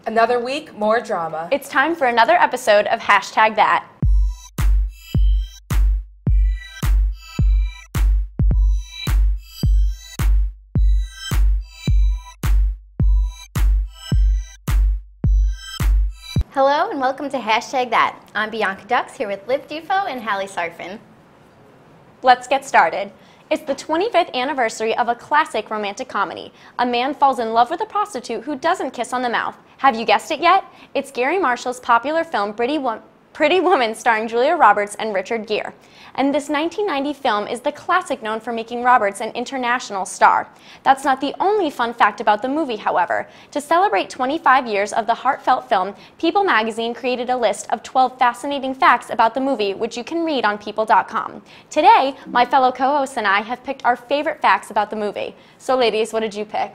Another week, more drama. It's time for another episode of Hashtag That. Hello and welcome to Hashtag That. I'm Bianca Dux here with Liv Dufo and Hallie Sarfin. Let's get started. It's the 25th anniversary of a classic romantic comedy. A man falls in love with a prostitute who doesn't kiss on the mouth. Have you guessed it yet? It's Garry Marshall's popular film Pretty Woman starring Julia Roberts and Richard Gere. And this 1990 film is the classic known for making Roberts an international star. That's not the only fun fact about the movie, however. To celebrate 25 years of the heartfelt film, People magazine created a list of 12 fascinating facts about the movie, which you can read on people.com. Today, my fellow co-hosts and I have picked our favorite facts about the movie. So ladies, what did you pick?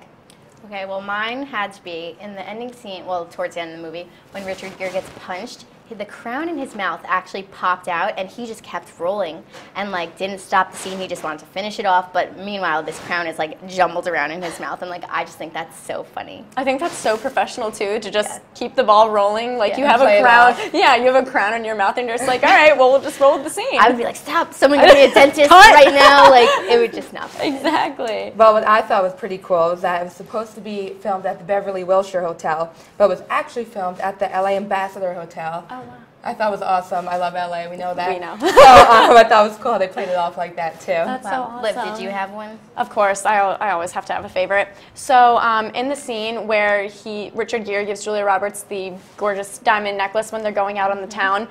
Okay, well mine had to be in the ending scene, well towards the end of the movie, when Richard Gere gets punched, the crown in his mouth actually popped out and he just kept rolling and like didn't stop the scene. He just wanted to finish it off, but meanwhile this crown is like jumbled around in his mouth, and like I just think that's so funny. I think that's so professional too, to just keep the ball rolling. Like you have Play a crown, you have a crown in your mouth and you're just like, all right, well, we'll just roll with the scene. I would be like, stop, someone give me a dentist right now. Like it would just not play. Exactly. Well, what I thought was pretty cool was that it was supposed to be filmed at the Beverly Wilshire Hotel, but was actually filmed at the LA Ambassador Hotel. Oh, wow. I thought it was awesome. I love LA. We know that. We know. So I thought it was cool. They played it off like that too. That's so awesome. Liv, did you have one? Of course, I always have to have a favorite. So in the scene where Richard Gere gives Julia Roberts the gorgeous diamond necklace when they're going out on the town,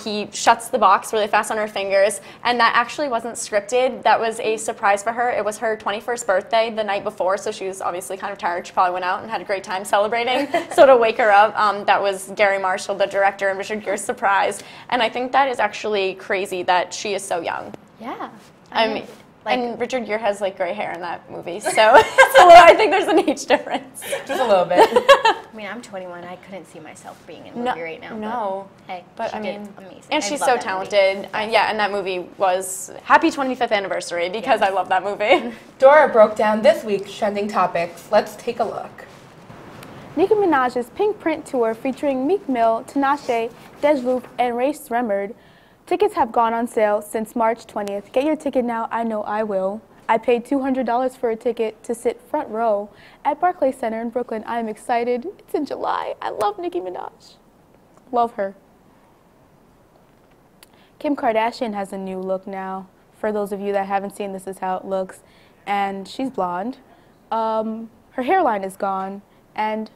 he shuts the box really fast on her fingers, and that actually wasn't scripted. That was a surprise for her. It was her 21st birthday the night before, so she was obviously kind of tired. She probably went out and had a great time celebrating. So to wake her up, that was Garry Marshall, the director, and Richard Gere's surprise. And I think that is actually crazy that she is so young. Yeah. I mean, and Richard Gere has like gray hair in that movie, so I think there's an age difference. Just a little bit. I mean, I'm 21. I couldn't see myself being in a movie right now. No. But I mean, did amazing. and she's so talented. Yeah, and that movie was happy 25th anniversary because I love that movie. Dora broke down this week's trending topics. Let's take a look. Nicki Minaj's Pink Print Tour featuring Meek Mill, Tinashe, Dej and Ray Sremmurd. Tickets have gone on sale since March 20th. Get your ticket now, I know I will. I paid $200 for a ticket to sit front row at Barclays Center in Brooklyn. I am excited. It's in July. I love Nicki Minaj. Love her. Kim Kardashian has a new look now. For those of you that haven't seen, this is how it looks. And she's blonde. Her hairline is gone. And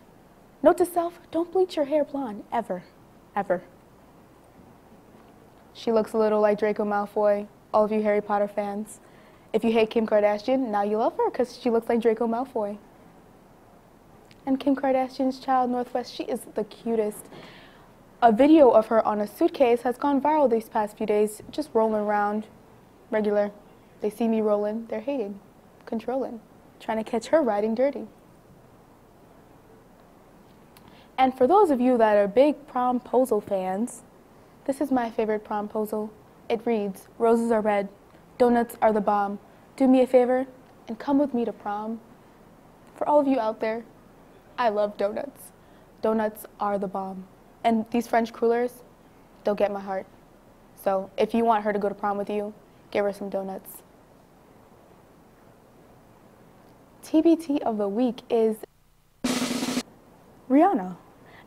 note to self, don't bleach your hair blonde, ever, ever. She looks a little like Draco Malfoy, all of you Harry Potter fans. If you hate Kim Kardashian, now you love her because she looks like Draco Malfoy. And Kim Kardashian's child, Northwest, she is the cutest. A video of her on a suitcase has gone viral these past few days, just rolling around, regular. They see me rolling, they're hating, controlling, trying to catch her riding dirty. And for those of you that are big promposal fans, this is my favorite promposal. It reads, roses are red, donuts are the bomb. Do me a favor and come with me to prom. For all of you out there, I love donuts. Donuts are the bomb. And these French crullers, they'll get my heart. So if you want her to go to prom with you, give her some donuts. TBT of the week is Rihanna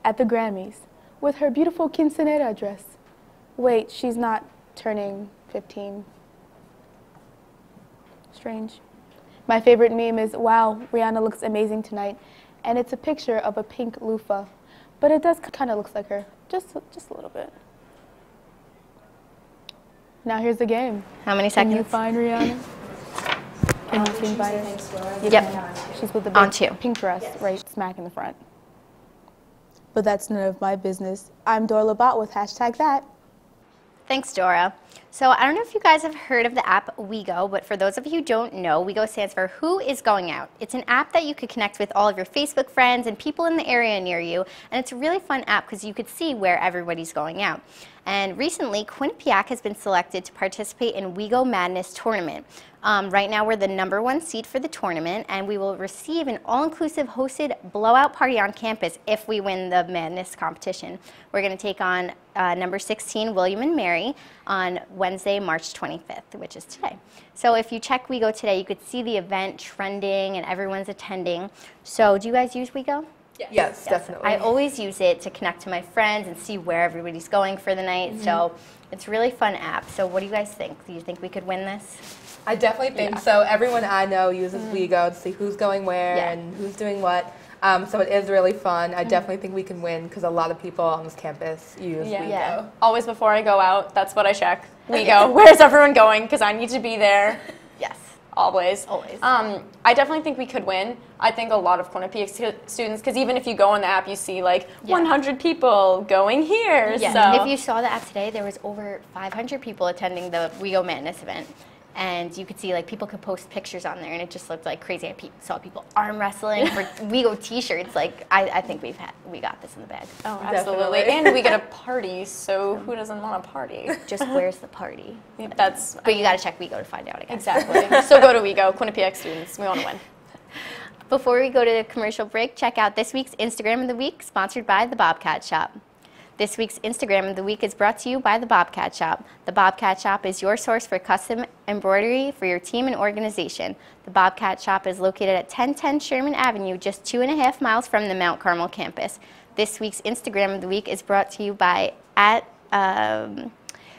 at the Grammys with her beautiful quinceañera dress. Wait, she's not turning 15. Strange. My favorite meme is, wow, Rihanna looks amazing tonight. And it's a picture of a pink loofah. But it does kind of look like her, just a little bit. Now here's the game. How many seconds? Can you find Rihanna? Can you invite her? Yep. She's with the On big two. pink dress right smack in the front. But that's none of my business. I'm Dora Labat with Hashtag That. Thanks, Dora. So I don't know if you guys have heard of the app WeGo, but for those of you who don't know, WeGo stands for Who is Going Out. It's an app that you could connect with all of your Facebook friends and people in the area near you, and it's a really fun app because you could see where everybody's going out. And recently, Quinnipiac has been selected to participate in WeGo Madness tournament. Right now, we're the #1 seed for the tournament, and we will receive an all-inclusive hosted blowout party on campus if we win the Madness competition. We're going to take on number 16, William and Mary, on Wednesday, March 25th, which is today. So if you check WeGo today, you could see the event trending and everyone's attending. So do you guys use WeGo? Yes, definitely. I always use it to connect to my friends and see where everybody's going for the night. So it's a really fun app. So what do you guys think? Do you think we could win this? I definitely think so. Everyone I know uses WeGo to see who's going where and who's doing what. So it is really fun. I definitely think we can win because a lot of people on this campus use WeGo. Always before I go out, that's what I check. WeGo. Where's everyone going? Because I need to be there. Yes. Always. I definitely think we could win. I think a lot of Quinnipiac students, because even if you go on the app, you see like 100 people going here. Yeah. So. If you saw the app today, there was over 500 people attending the WeGo Madness event. And you could see like people could post pictures on there, and it just looked like crazy. I saw people arm wrestling for WeGo T-shirts. Like I think we got this in the bag. Oh, absolutely. And we get a party, so who doesn't want a party? Just where's the party? But you got to check WeGo to find out, I guess. Exactly. So go to WeGo, Quinnipiac students. We want to win. Before we go to the commercial break, check out this week's Instagram of the Week, sponsored by the Bobcat Shop. This week's Instagram of the Week is brought to you by the Bobcat Shop. The Bobcat Shop is your source for custom embroidery for your team and organization. The Bobcat Shop is located at 1010 Sherman Avenue, just 2.5 miles from the Mount Carmel campus. This week's Instagram of the Week is brought to you by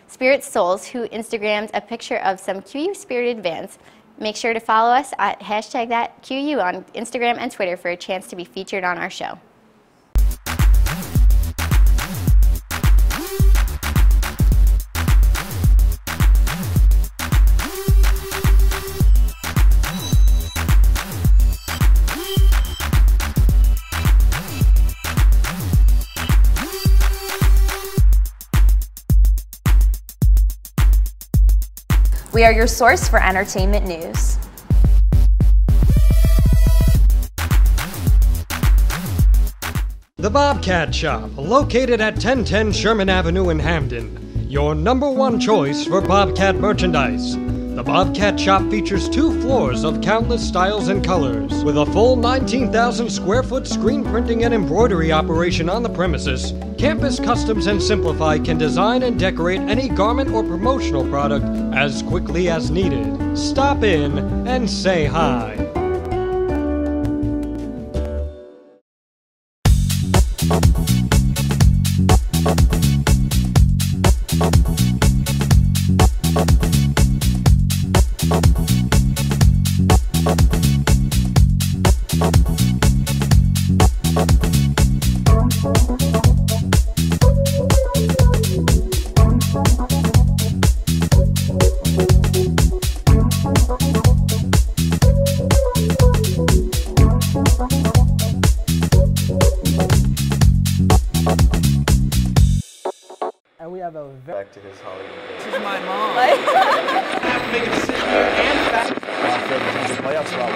Spirit Souls, who Instagrams a picture of some QU spirited vans. Make sure to follow us at #thatQU on Instagram and Twitter for a chance to be featured on our show. We are your source for entertainment news. The Bobcat Shop, located at 1010 Sherman Avenue in Hamden. Your #1 choice for Bobcat merchandise. The Bobcat Shop features 2 floors of countless styles and colors. With a full 19,000 square foot screen printing and embroidery operation on the premises, Campus Customs and Simplify can design and decorate any garment or promotional product as quickly as needed. Stop in and say hi. And we have a back to his Hollywood days. This is my mom. Playoff spot,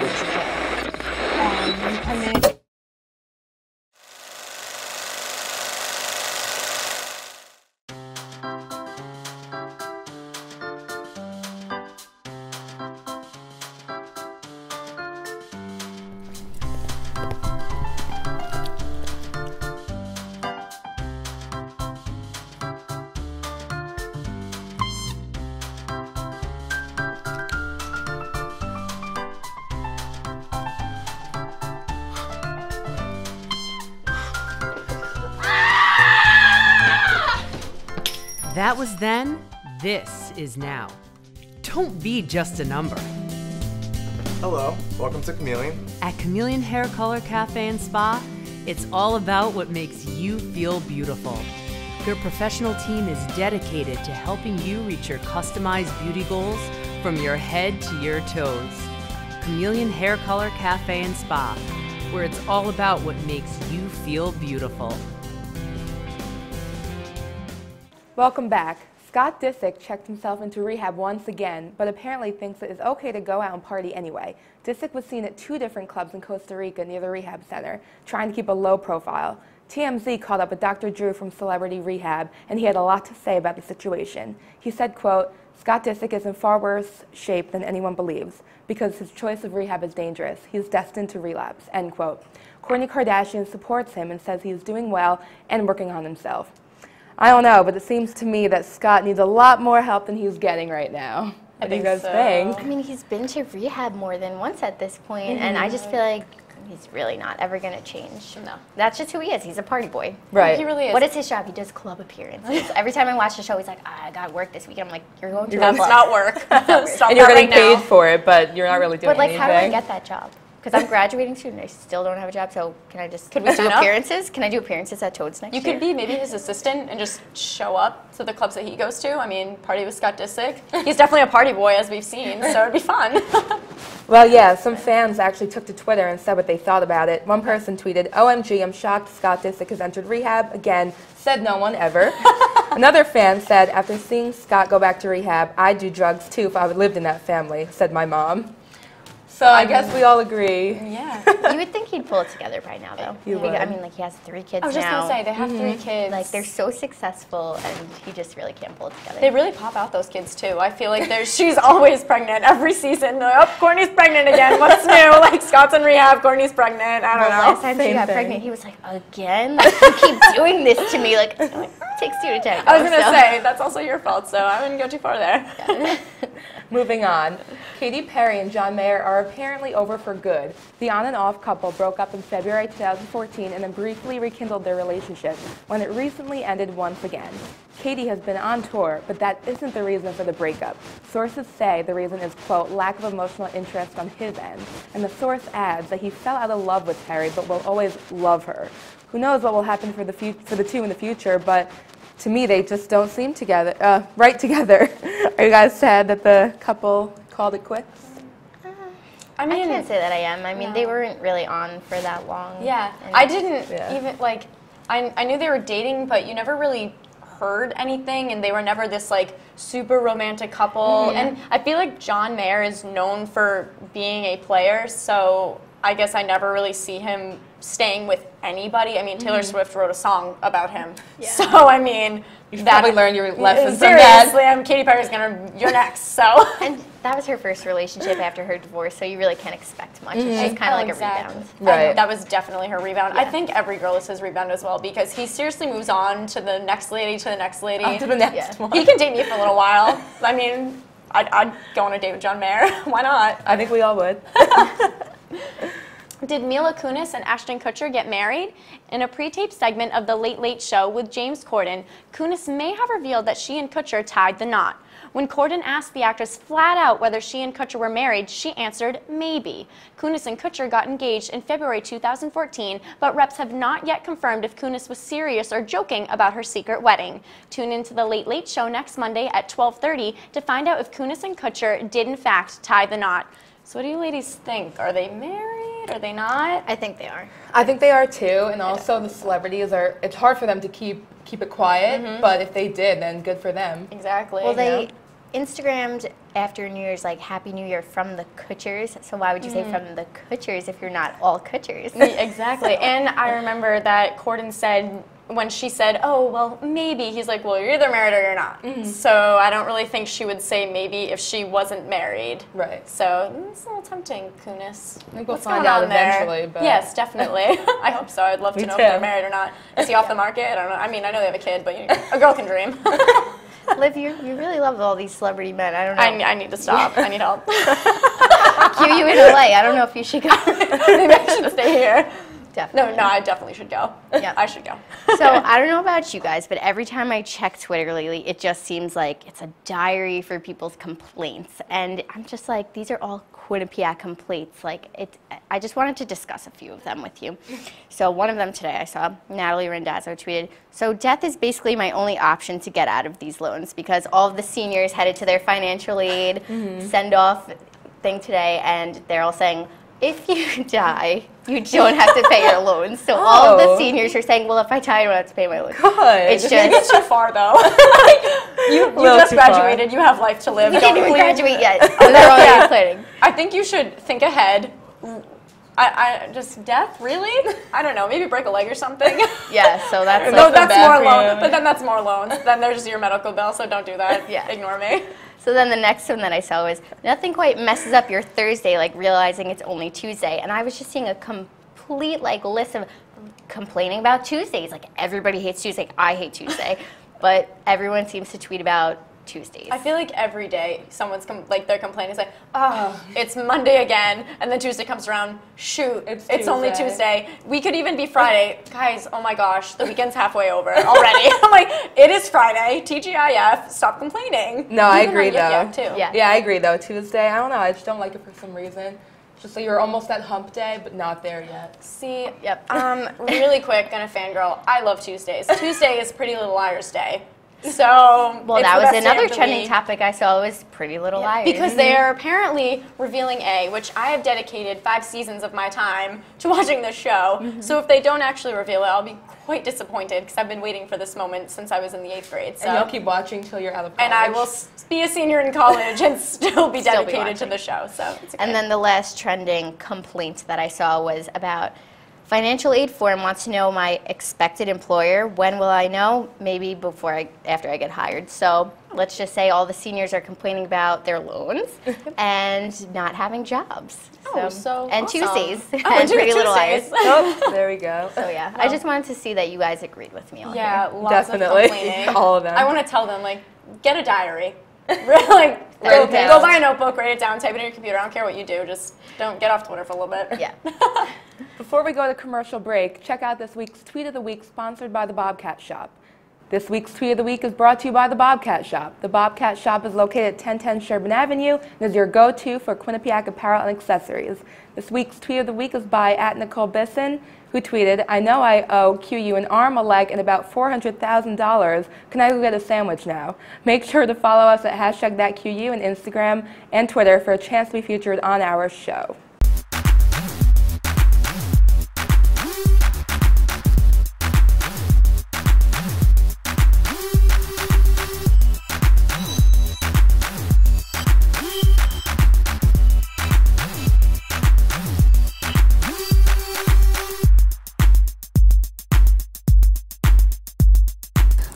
That was then, this is now. Don't be just a number. Hello, welcome to Chameleon. At Chameleon Hair Color Cafe and Spa, it's all about what makes you feel beautiful. Their professional team is dedicated to helping you reach your customized beauty goals from your head to your toes. Chameleon Hair Color Cafe and Spa, where it's all about what makes you feel beautiful. Welcome back. Scott Disick checked himself into rehab once again, but apparently thinks it is okay to go out and party anyway. Disick was seen at 2 different clubs in Costa Rica near the rehab center, trying to keep a low profile. TMZ called up with Dr. Drew from Celebrity Rehab, and he had a lot to say about the situation. He said, quote, "Scott Disick is in far worse shape than anyone believes because his choice of rehab is dangerous. He's destined to relapse," end quote. Kourtney Kardashian supports him and says he is doing well and working on himself. I don't know, but it seems to me that Scott needs a lot more help than he's getting right now. What do you guys think? I mean, he's been to rehab more than once at this point, and I just feel like he's really not ever going to change. No. That's just who he is. He's a party boy. Right. He really is. What is his job? He does club appearances. Every time I watch the show, he's like, I got work this week. I'm like, you're going to That's not work. Stop and you're getting right paid now. for it, but you're not really doing But like, anything. how do I get that job? Because I'm graduating soon and I still don't have a job, so can I just Could we do sign up? appearances? Can I do appearances at Toads next You year? could be maybe his assistant and just show up to the clubs that he goes to. I mean, party with Scott Disick. He's definitely a party boy, as we've seen, so it'd be fun. Well, yeah, some fans actually took to Twitter and said what they thought about it. One person tweeted, "OMG, I'm shocked Scott Disick has entered rehab. Again, said no one ever." Another fan said, "After seeing Scott go back to rehab, I'd do drugs too if I lived in that family," said my mom. So I guess we all agree. Yeah. You would think he'd pull it together by now, though. You would. I mean, like, he has 3 kids now. I was just going to say, they have 3 kids. Like, they're so successful, and he just really can't pull it together. They really pop out, those kids, too. I feel like she's always pregnant every season. They're like, oh, Kourtney's pregnant again. What's new? Like, Scott's in rehab, Kourtney's pregnant. I don't know. Last time she Same got thing. pregnant, he was like, again? Like, you keep doing this to me. Like, I'm like, it takes 2 to tango. I was going to so. say, that's also your fault, so I wouldn't go too far there. Moving on, Katy Perry and John Mayer are apparently over for good. The on and off couple broke up in February 2014 and then briefly rekindled their relationship when it recently ended once again. Katy has been on tour, but that isn't the reason for the breakup. Sources say the reason is, quote, lack of emotional interest on his end. And the source adds that he fell out of love with Perry, but will always love her. Who knows what will happen for the two in the future, but to me, they just don't seem right together. Are you guys sad that the couple called it quits? I can't say that I am. I mean, they weren't really on for that long. Yeah. And I didn't even, like, I knew they were dating, but you never really heard anything, and they were never this, like, super romantic couple. And I feel like John Mayer is known for being a player, so I guess I never really see him staying with anybody. I mean, Taylor Swift wrote a song about him. Yeah. So, I mean, You probably learned your lessons from that. Seriously, Katy Perry's you're next, so. And that was her first relationship after her divorce, so you really can't expect much. It's just kind of like a rebound. Right. That was definitely her rebound. I think every girl is his rebound as well, because he seriously moves on to the next lady, to the next lady. On to the next one. He can date me for a little while. I mean, I'd go on a date with John Mayer. Why not? I think we all would. Did Mila Kunis and Ashton Kutcher get married? In a pre-taped segment of The Late Late Show with James Corden, Kunis may have revealed that she and Kutcher tied the knot. When Corden asked the actress flat out whether she and Kutcher were married, she answered, maybe. Kunis and Kutcher got engaged in February 2014, but reps have not yet confirmed if Kunis was serious or joking about her secret wedding. Tune into The Late Late Show next Monday at 12:30 to find out if Kunis and Kutcher did in fact tie the knot. So what do you ladies think? Are they married? Are they not? I think they are. I think they are too, and also the celebrities are, it's hard for them to keep it quiet, but if they did, then good for them. Exactly. Well, they Instagrammed after New Year's, like, Happy New Year from the Kutchers. So why would you say from the Kutchers if you're not all Kutchers? Exactly. And I remember that Corden said, when she said, oh, well, maybe, he's like, well, you're either married or you're not. So I don't really think she would say maybe if she wasn't married. Right. So it's a little tempting, Kunis. I think we'll What's find going out on there? eventually. But Yes, definitely. I hope so. I'd love to Me know if too. they're married or not. Is he off the market? I don't know. I mean, I know they have a kid, but a girl can dream. Liv, you really love all these celebrity men. I don't know. I need to stop. I need help. Cue you in LA. I don't know if you should go. Maybe I should stay here. Definitely. No, I definitely should go. Yeah. I should go. So I don't know about you guys, but every time I check Twitter lately, it just seems like it's a diary for people's complaints. And I'm just like, these are all Quinnipiac complaints. Like, I just wanted to discuss a few of them with you. So one of them today I saw, Natalie Randazzo tweeted, so death is basically my only option to get out of these loans because all of the seniors headed to their financial aid send-off thing today, and they're all saying, if you die, you don't have to pay your loans. So all of the seniors are saying, well, if I die, I don't have to pay my loans. Good. It's Maybe it's just, too far, though. you just too far. graduated. You have life to live. you Don't didn't even believe- graduate yet. And they're already planning. I think you should think ahead, I just death, really? I don't know, maybe break a leg or something. Yeah, so that's No, like that's bad more for loans. you. But then that's more loans. Then there's your medical bill, so don't do that. Yeah. Ignore me. So then the next one that I saw was nothing quite messes up your Thursday like realizing it's only Tuesday. And I was just seeing a complete like list of complaining about Tuesdays. Like everybody hates Tuesday. I hate Tuesday. But everyone seems to tweet about Tuesdays. I feel like every day someone's they're complaining. It's like, oh, it's Monday again, and then Tuesday comes around. Shoot, it's only Tuesday. We could even be Friday, guys. Oh my gosh, the weekend's halfway over already. I'm like, it is Friday. TGIF. Stop complaining. No, I Even agree on Yik though. Yak, too. Yeah. Yeah, I agree though. Tuesday, I don't know. I just don't like it for some reson. Just so you're almost at hump day, but not there yet. See, Yep. really quick, gonna fangirl. I love Tuesdays. Tuesday is Pretty Little Liars Day. So Well, it's that the was best day another of the trending week. topic I saw was Pretty Little Liars. Because they are apparently revealing A, which I have dedicated 5 seasons of my time to watching this show. So if they don't actually reveal it, I'll be quite disappointed because I've been waiting for this moment since I was in the 8th grade. So. And you'll keep watching till you're out of college. And I will be a senior in college and still be Still be dedicated to watching. the show. So it's okay. And then the last trending complaint that I saw was about financial aid form wants to know my expected employer. When will I know? Maybe after I get hired. So let's just say all the seniors are complaining about their loans and not having jobs. Oh, so and awesome. Tuesdays Oh, and Pretty Little Liars. Tuesdays. Oh, there we go. So yeah, I just wanted to see that you guys agreed with me on Yeah, here. lots Definitely. of complaining. All of them. I want to tell them, like, get a diary. Really, Write it down. go buy a notebook, write it down, type it in your computer. I don't care what you do. Just don't get off Twitter for a little bit. Yeah. Before we go to commercial break, check out this week's Tweet of the Week sponsored by the Bobcat Shop. This week's Tweet of the Week is brought to you by the Bobcat Shop. The Bobcat Shop is located at 1010 Sherman Avenue and is your go-to for Quinnipiac apparel and accessories. This week's Tweet of the Week is by @Nicole Bisson, who tweeted, "I know I owe QU an arm, a leg, and about $400,000. Can I go get a sandwich now?" Make sure to follow us at #ThatQU on Instagram and Twitter for a chance to be featured on our show.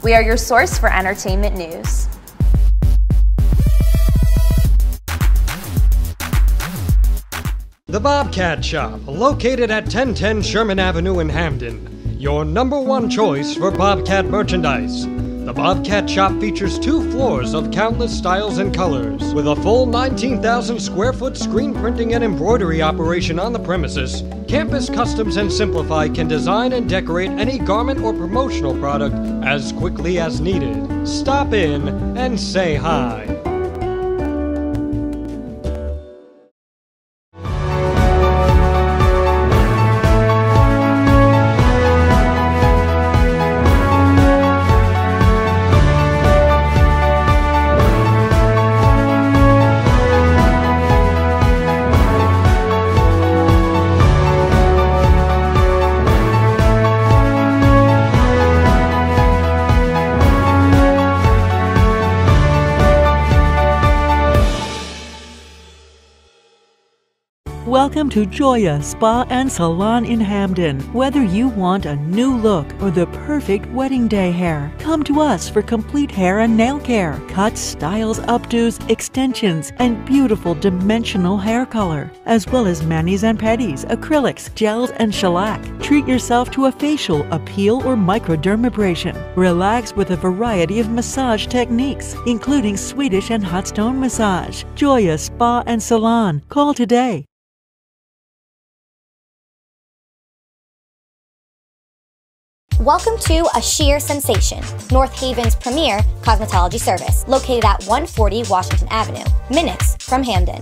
We are your source for entertainment news. The Bobcat Shop, located at 1010 Sherman Avenue in Hamden. Your #1 choice for Bobcat merchandise. The Bobcat Shop features 2 floors of countless styles and colors. With a full 19,000 square foot screen printing and embroidery operation on the premises, Campus Customs and Simplify can design and decorate any garment or promotional product as quickly as needed. Stop in and say hi. Welcome to Joya Spa and Salon in Hamden. Whether you want a new look or the perfect wedding day hair, come to us for complete hair and nail care, cuts, styles, updos, extensions, and beautiful dimensional hair color, as well as manis and pedis, acrylics, gels, and shellac. Treat yourself to a facial, a peel, or microdermabrasion. Relax with a variety of massage techniques, including Swedish and hot stone massage. Joya Spa and Salon. Call today. Welcome to A Sheer Sensation, North Haven's premier cosmetology service, located at 140 Washington Avenue, minutes from Hamden.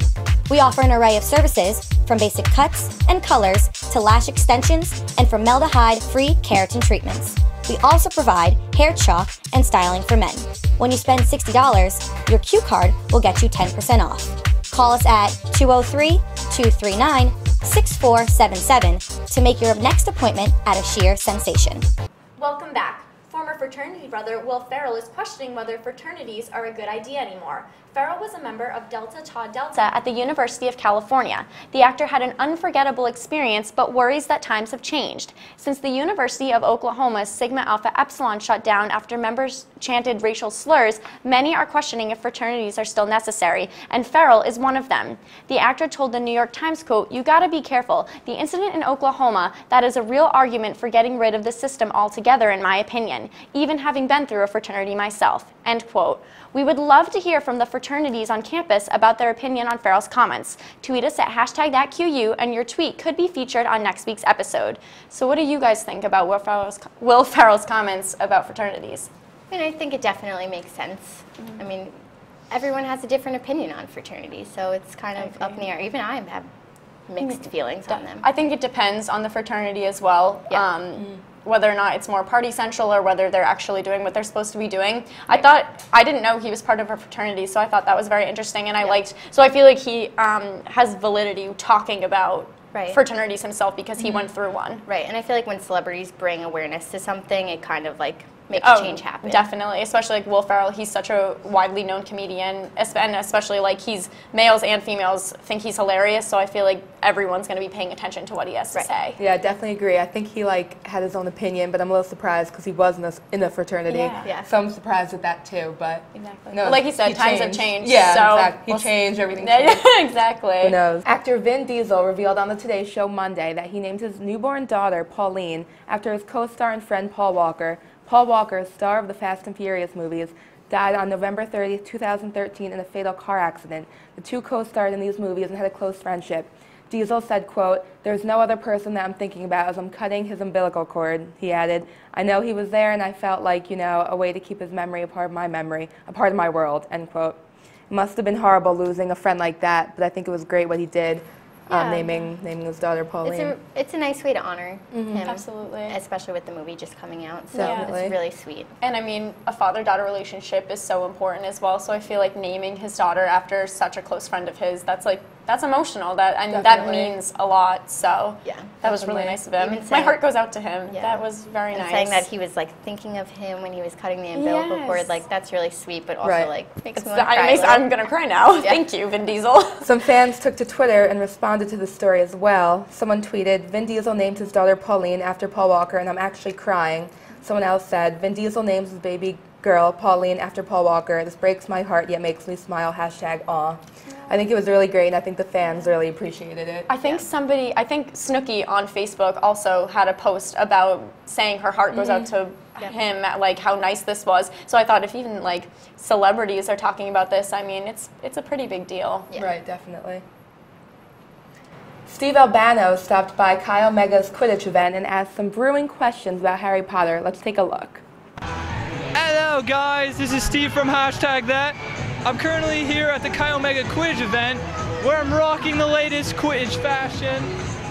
We offer an array of services, from basic cuts and colors to lash extensions and formaldehyde-free keratin treatments. We also provide hair chalk and styling for men. When you spend $60, your Q card will get you 10% off. Call us at 203-239-6477 to make your next appointment at A Sheer Sensation. Welcome back. Former fraternity brother Will Ferrell is questioning whether fraternities are a good idea anymore. Farrell was a member of Delta Tau Delta at the University of California. The actor had an unforgettable experience, but worries that times have changed. Since the University of Oklahoma's Sigma Alpha Epsilon shut down after members chanted racial slurs, many are questioning if fraternities are still necessary, and Farrell is one of them. The actor told the New York Times, quote, "You gotta be careful. The incident in Oklahoma, that is a real argument for getting rid of the system altogether, in my opinion, even having been through a fraternity myself," end quote. We would love to hear from the fraternities on campus about their opinion on Farrell's comments. Tweet us at #thatQU, and your tweet could be featured on next week's episode. So what do you guys think about Will Ferrell's comments about fraternities? I mean, I think it definitely makes sense. I mean, everyone has a different opinion on fraternities, so it's kind of up in the air. Even I have mixed feelings on them. I think it depends on the fraternity as well. Yeah. Whether or not it's more party central or whether they're actually doing what they're supposed to be doing. I didn't know he was part of a fraternity, so I thought that was very interesting, and so I feel like he has validity talking about fraternities himself because he went through one. Right, and I feel like when celebrities bring awareness to something, it kind of like makes change happen. Definitely, especially like Will Ferrell. He's such a widely known comedian, and especially like males and females think he's hilarious. So I feel like everyone's going to be paying attention to what he has to say. Yeah, I definitely agree. I think he had his own opinion, but I'm a little surprised because he was in a fraternity. Yeah. So I'm surprised at that too. But no, like he said, times have changed. Yeah, so exactly. He changed everything. Changed. Exactly. Who knows? Actor Vin Diesel revealed on the Today Show Monday that he named his newborn daughter Pauline after his co-star and friend Paul Walker. Paul Walker, star of the Fast and Furious movies, died on November 30, 2013 in a fatal car accident. The two co-starred in these movies and had a close friendship. Diesel said, quote, "There's no other person that I'm thinking about as I'm cutting his umbilical cord," he added. "I know he was there and I felt like, a way to keep his memory a part of my world," end quote. It must have been horrible losing a friend like that, but I think it was great what he did. Naming his daughter Pauline. It's a nice way to honor him. Absolutely. Especially with the movie just coming out. So Definitely. it's really sweet. And I mean, a father-daughter relationship is so important as well. So I feel like naming his daughter after such a close friend of his, that's emotional. That means a lot. So that was really nice of him. My heart goes out to him. Yeah. That was very nice. Saying that he was thinking of him when he was cutting the umbilical cord, that's really sweet, but also makes me want to cry. I'm gonna cry now. Yeah. Thank you, Vin Diesel. Some fans took to Twitter and responded to the story as well. Someone tweeted, "Vin Diesel named his daughter Pauline after Paul Walker, and I'm actually crying." Someone else said, "Vin Diesel names his baby girl Pauline after Paul Walker. This breaks my heart yet makes me smile. #aw." I think it was really great, and I think the fans really appreciated it. I think Snooki on Facebook also had a post about saying her heart goes out to him at how nice this was. So I thought if even celebrities are talking about this, I mean it's a pretty big deal. Yeah. Right, definitely. Steve Albano stopped by Chi Omega's Quidditch event and asked some brewing questions about Harry Potter. Let's take a look. Hello guys, this is Steve from #that. I'm currently here at the Chi Omega Quidditch event where I'm rocking the latest Quidditch fashion,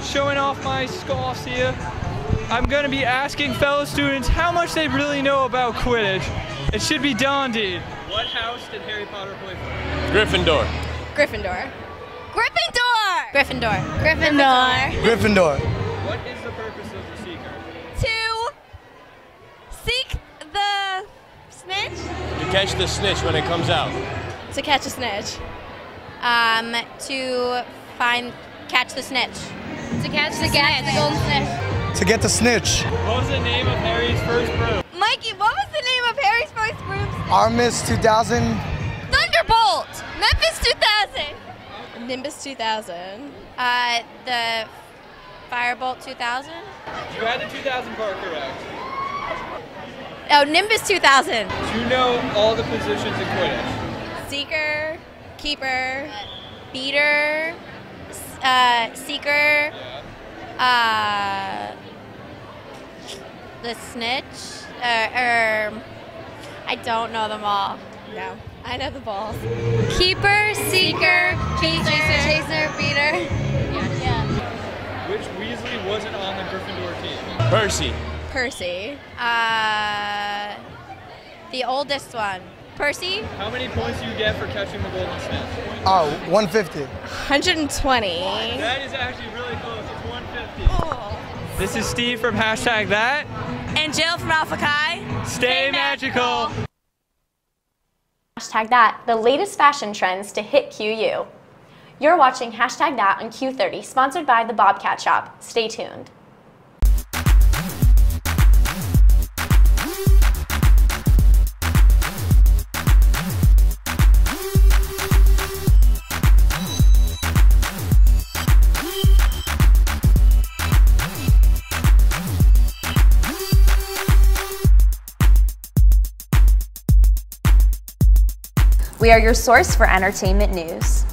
showing off my scarves here. I'm going to be asking fellow students how much they really know about Quidditch. It should be Dondi. What house did Harry Potter play for? Gryffindor. Gryffindor. Gryffindor! Gryffindor. Gryffindor. Gryffindor. What is the purpose of the Seeker? To seek the snitch? To catch the snitch when it comes out. To catch a snitch. To catch the snitch. To catch the golden snitch. To get the snitch. What was the name of Harry's first broom? Mikey, what was the name of Harry's first broom? Artemis 2000. Thunderbolt! Memphis 2000! Nimbus 2000. The Firebolt 2000? You had the 2000 part correct. Oh, Nimbus 2000. Do you know all the positions in Quidditch? Seeker, Keeper, Beater, Seeker, the Snitch, I don't know them all. No, I know the balls. Keeper, Seeker, Chaser, Beater. Yeah. Which Weasley wasn't on the Gryffindor team? Percy. Percy. The oldest one. Percy? How many points do you get for catching the golden snitch? Oh, 150. 120. That is actually really close. It's 150. Oh. This is Steve from #that. And Jill from Alpha Chi. Stay magical. Hashtag That, the latest fashion trends to hit QU. You're watching Hashtag That on Q30, sponsored by the Bobcat Shop. Stay tuned. We are your source for entertainment news.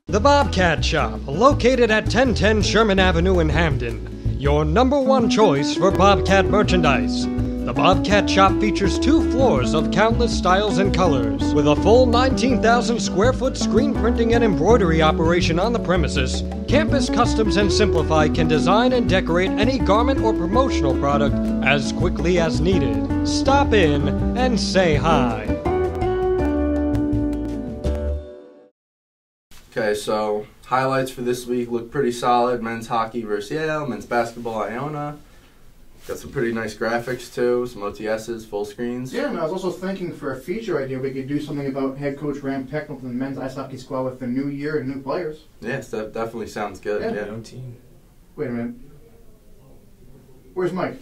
The Bobcat Shop, located at 1010 Sherman Avenue in Hamden. Your #1 choice for Bobcat merchandise. The Bobcat Shop features 2 floors of countless styles and colors. With a full 19,000 square foot screen printing and embroidery operation on the premises, Campus Customs and Simplify can design and decorate any garment or promotional product as quickly as needed. Stop in and say hi. Okay, so highlights for this week look pretty solid. Men's hockey versus Yale, men's basketball Iona. Got some pretty nice graphics too, some OTSs, full screens. Yeah, and I was also thinking for a feature idea, we could do something about head coach Ram Pecknold and the men's ice hockey squad with the new year and new players. Yes, that definitely sounds good. Yeah. Young team. Wait a minute. Where's Mike?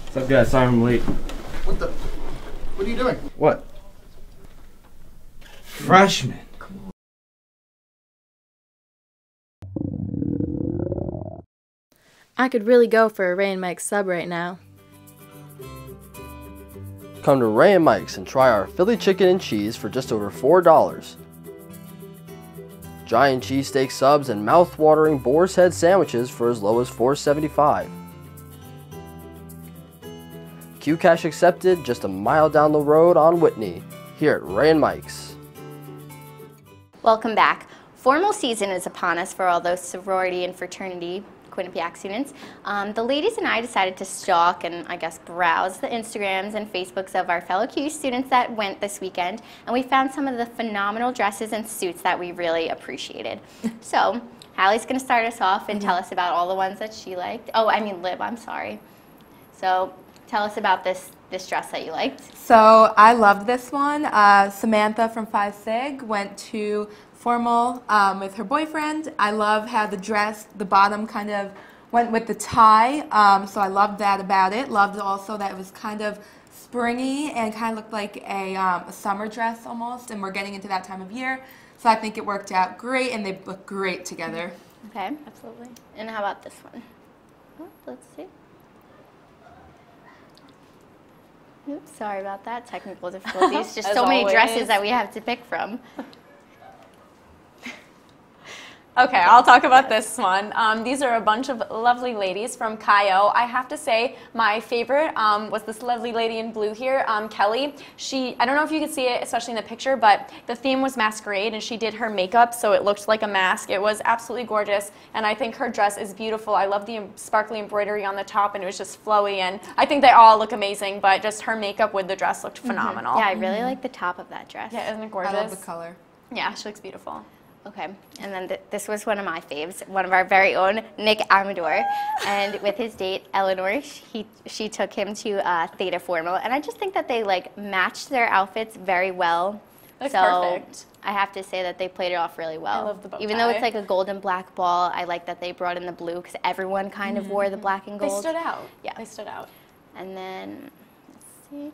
What's up, guys? Sorry I'm late. What are you doing? What? Freshman. I could really go for a Ray and Mike sub right now. Come to Ray and Mike's and try our Philly chicken and cheese for just over $4. Giant cheesesteak subs and mouth-watering boar's head sandwiches for as low as $4.75. Q-Cash accepted just a mile down the road on Whitney, here at Ray and Mike's. Welcome back. Formal season is upon us for all those sorority and fraternity Quinnipiac students. The ladies and I decided to stalk and I guess browse the Instagrams and Facebooks of our fellow QU students that went this weekend, and we found some of the phenomenal dresses and suits that we really appreciated. So Hallie's going to start us off and tell us about all the ones that she liked. Oh, I mean Lib, I'm sorry. So tell us about this dress that you liked. So I loved this one. Samantha from Phi Sig went to formal with her boyfriend. I love how the dress, the bottom kind of went with the tie, so I loved that about it. Loved also that it was kind of springy and kind of looked like a summer dress almost, and we're getting into that time of year, so I think it worked out great, and they look great together. Okay, absolutely. And how about this one? Oh, let's see. Oops, sorry about that. Technical difficulties. Just so many dresses that we have to pick from. Okay, I'll talk about this one. These are a bunch of lovely ladies from Chi-O. I have to say my favorite was this lovely lady in blue here, Kelly. I don't know if you can see it, especially in the picture, but the theme was masquerade, and she did her makeup so it looked like a mask. It was absolutely gorgeous, and I think her dress is beautiful. I love the sparkly embroidery on the top, and it was just flowy, and I think they all look amazing, but just her makeup with the dress looked phenomenal. Yeah, I really like the top of that dress. Yeah, isn't it gorgeous? I love the color. Yeah, she looks beautiful. Okay, and then this was one of my faves, one of our very own, Nick Amador. And with his date, Eleanor, she took him to Theta Formal. And I just think that they matched their outfits very well. That's so perfect. I have to say that they played it off really well. I love the bow Even though it's like a gold and black ball, I like that they brought in the blue because everyone kind of wore the black and gold. They stood out. Yeah. They stood out. And then, let's see.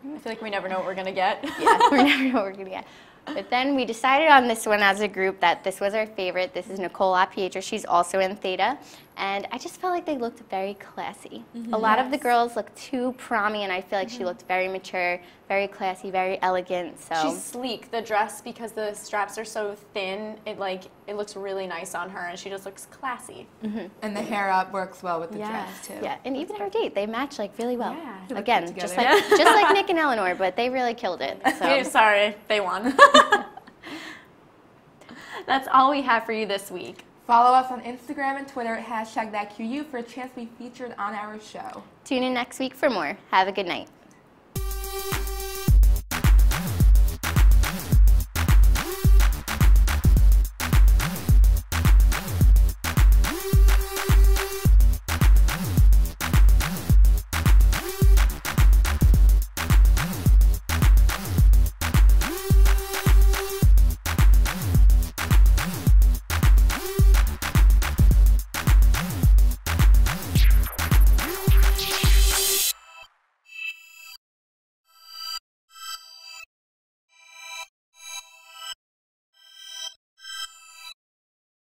I feel like we never know what we're going to get. Yeah, we never know what we're going to get. But then we decided on this one as a group that this was our favorite. This is Nicole Apietra. She's also in Theta. And I just felt like they looked very classy. A lot of the girls looked too promy, and I feel like she looked very mature, very classy, very elegant. So she's sleek. The dress, because the straps are so thin, it looks really nice on her, and she just looks classy. And the hair up works well with the dress too. Yeah, and even her date, they match really well. Yeah. Again, just like Nick and Eleanor, but they really killed it. So. Sorry, they won. That's all we have for you this week. Follow us on Instagram and Twitter at #ThatQU for a chance to be featured on our show. Tune in next week for more. Have a good night.